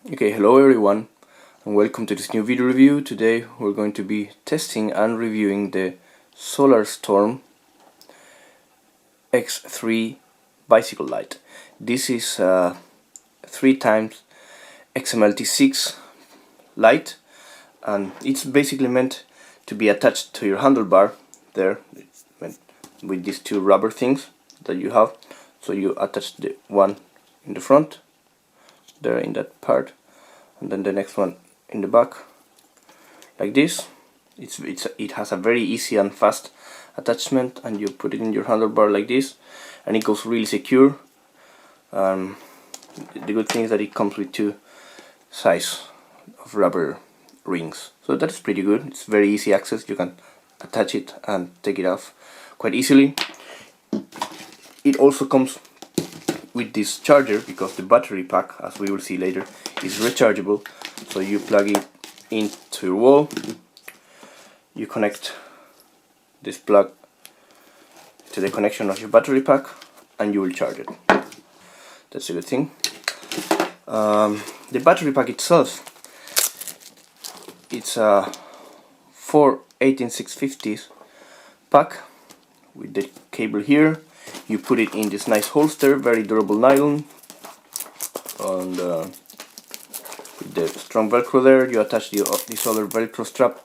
Okay, hello everyone and welcome to this new video review. Today we're going to be testing and reviewing the SOLARSTORM X3 Bicycle Light. This is a 3x XML 6 light, and it's basically meant to be attached to your handlebar there with these two rubber things that you have. So you attach the one in the front there in that part, and then the next one in the back like this. It has a very easy and fast attachment, and you put it in your handlebar like this and it goes really secure. The good thing is that it comes with two size of rubber rings, so that is pretty good. It's very easy access. You can attach it and take it off quite easily. It also comes with this charger because the battery pack, as we will see later, is rechargeable. So you plug it into your wall, you connect this plug to the connection of your battery pack, and you will charge it. That's a good thing. The battery pack itself, it's a 4 18650s pack with the cable here. You put it in this nice holster, very durable nylon, and with the strong velcro there. You attach this other velcro strap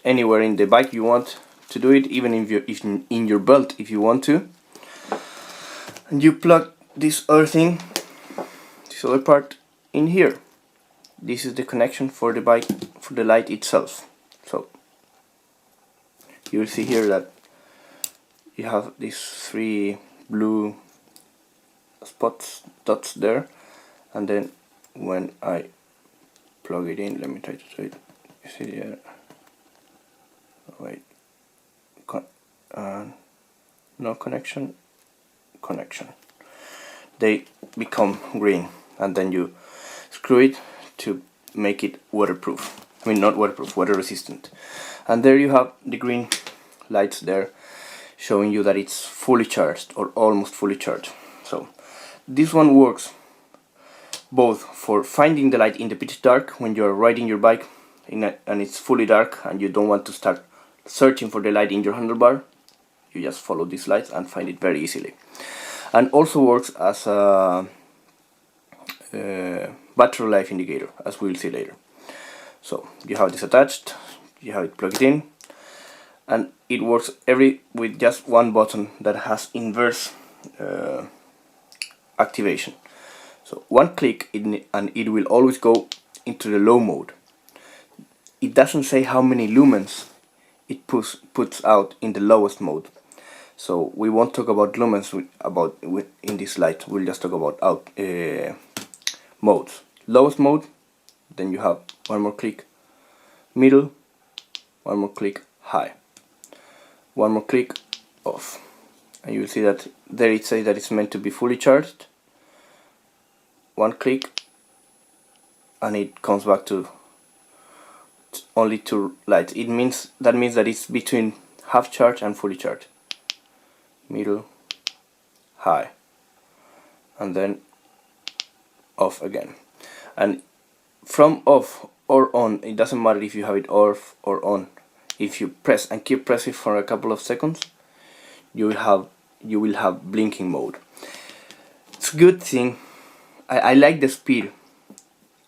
anywhere in the bike you want to do it, even if in your belt if you want to. And you plug this other thing, this other part, in here. This is the connection for the bike, for the light itself. So you will see here that you have these three blue dots there, and then when I plug it in, let me try to show it. You see there? Wait, no connection. They become green, and then you screw it to make it waterproof. I mean, not waterproof, water resistant. And there you have the green lights there, showing you that it's fully charged or almost fully charged. So this one works both for finding the light in the pitch dark when you're riding your bike and it's fully dark and you don't want to start searching for the light in your handlebar. You just follow these lights and find it very easily. And also works as a battery life indicator, as we'll see later. So you have this attached, you have it plugged in, and it works with just one button that has inverse activation. So one click and it will always go into the low mode. It doesn't say how many lumens it puts out in the lowest mode. So we won't talk about lumens in this light. We'll just talk about modes. Lowest mode, then you have one more click, middle, one more click, high, one more click, off. And you will see that there it says that it's meant to be fully charged. One click and it comes back to only two lights. That means that it's between half charge and fully charged. Middle, high, and then off again. And from off or on, it doesn't matter if you have it off or on. If you press and keep pressing for a couple of seconds, you will have blinking mode. It's a good thing. I like the speed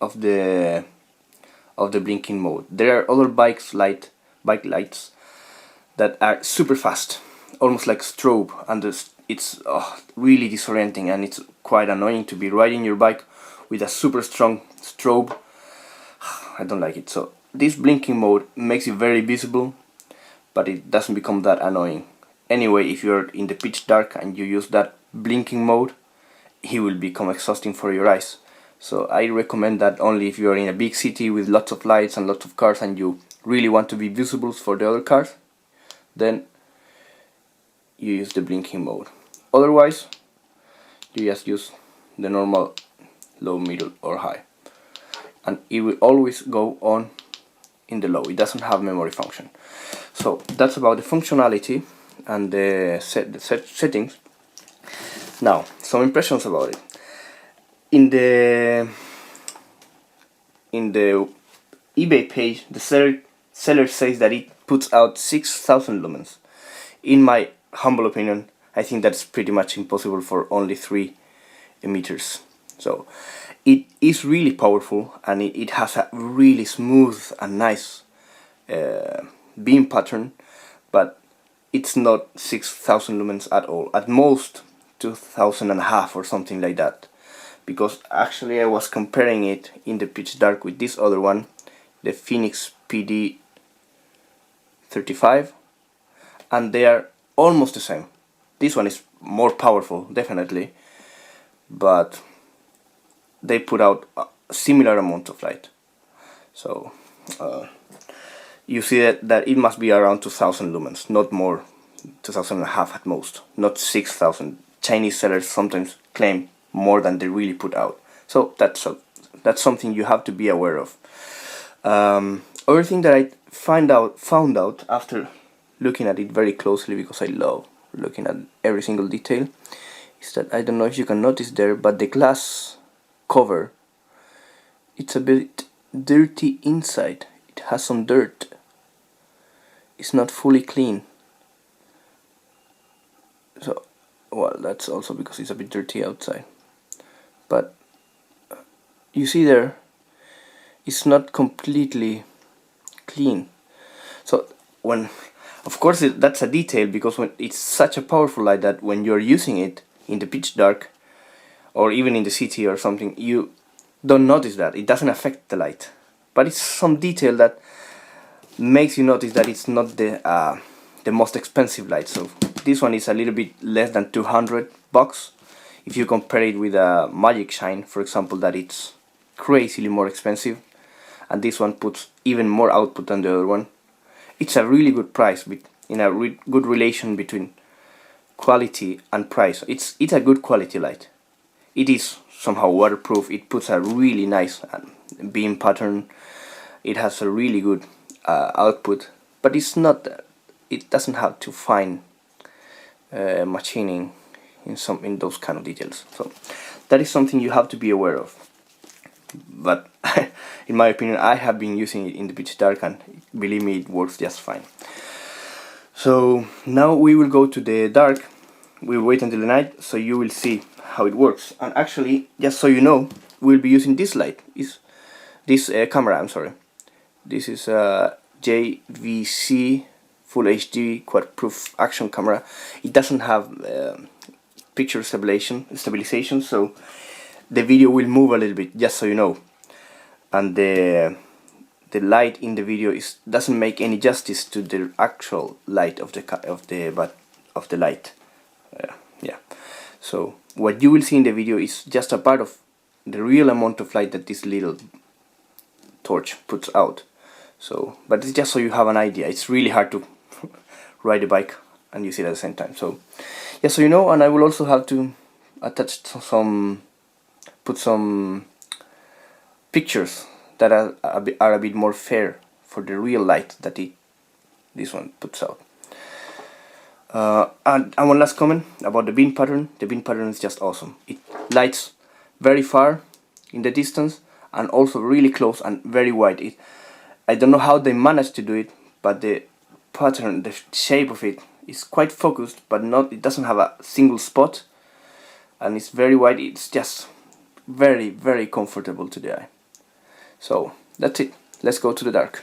of the blinking mode. There are other bike lights that are super fast, almost like strobe, and it's really disorienting, and it's quite annoying to be riding your bike with a super strong strobe. I don't like it. So this blinking mode makes it very visible, but it doesn't become that annoying. Anyway, if you're in the pitch dark and you use that blinking mode, it will become exhausting for your eyes. So I recommend that only if you're in a big city with lots of lights and lots of cars and you really want to be visible for the other cars, then you use the blinking mode. Otherwise, you just use the normal low, middle or high, and it will always go on in the low. It doesn't have memory function. So that's about the functionality and the settings. Now, some impressions about it. In the in the eBay page, the seller says that it puts out 6,000 lumens. In my humble opinion, I think that's pretty much impossible for only 3 emitters. So it is really powerful, and it has a really smooth and nice beam pattern, but it's not 6,000 lumens at all. At most 2,500 or something like that. Because actually I was comparing it in the pitch dark with this other one, the Phoenix PD35, and they are almost the same. This one is more powerful, definitely, but they put out a similar amount of light. So you see that it must be around 2,000 lumens, not more, 2,500 at most, not 6,000. Chinese sellers sometimes claim more than they really put out. So that's something you have to be aware of. Other thing that I found out after looking at it very closely, because I love looking at every single detail, is that, I don't know if you can notice there, but the glass cover, it's a bit dirty inside. It has some dirt. It's not fully clean. So, well, that's also because it's a bit dirty outside. But you see there, it's not completely clean. So when, of course, that's a detail, because when it's such a powerful light that when you're using it in the pitch dark or even in the city or something, you don't notice that. It doesn't affect the light, but it's some detail that makes you notice that it's not the most expensive light. So this one is a little bit less than $200 if you compare it with a Magic Shine, for example, that it's crazily more expensive, and this one puts even more output than the other one. It's a really good price, in a good relation between quality and price. It's a good quality light. It is somehow waterproof. It puts a really nice beam pattern. It has a really good output, but it's not. It doesn't have too fine machining in those kind of details. So that is something you have to be aware of. But in my opinion, I have been using it in the pitch dark, and believe me, it works just fine. So now we will go to the dark. We'll wait until the night, so you will see how it works. And actually, just so you know, we'll be using this light. This camera, I'm sorry. This is a JVC Full HD quad-proof action camera. It doesn't have picture stabilization, so the video will move a little bit, just so you know. And the light in the video doesn't make any justice to the actual light of the light. Yeah. So what you will see in the video is just a part of the real amount of light that this little torch puts out. So, but it's just so you have an idea. It's really hard to ride a bike and use it at the same time. So, yeah, so you know, and I will also have to attach put some pictures that are a bit more fair for the real light that this one puts out. And one last comment about the beam pattern. The beam pattern is just awesome. It lights very far in the distance and also really close and very wide. I don't know how they managed to do it, but the pattern, the shape of it is quite focused, but it doesn't have a single spot, and it's very wide. It's just very, very comfortable to the eye. So that's it. Let's go to the dark.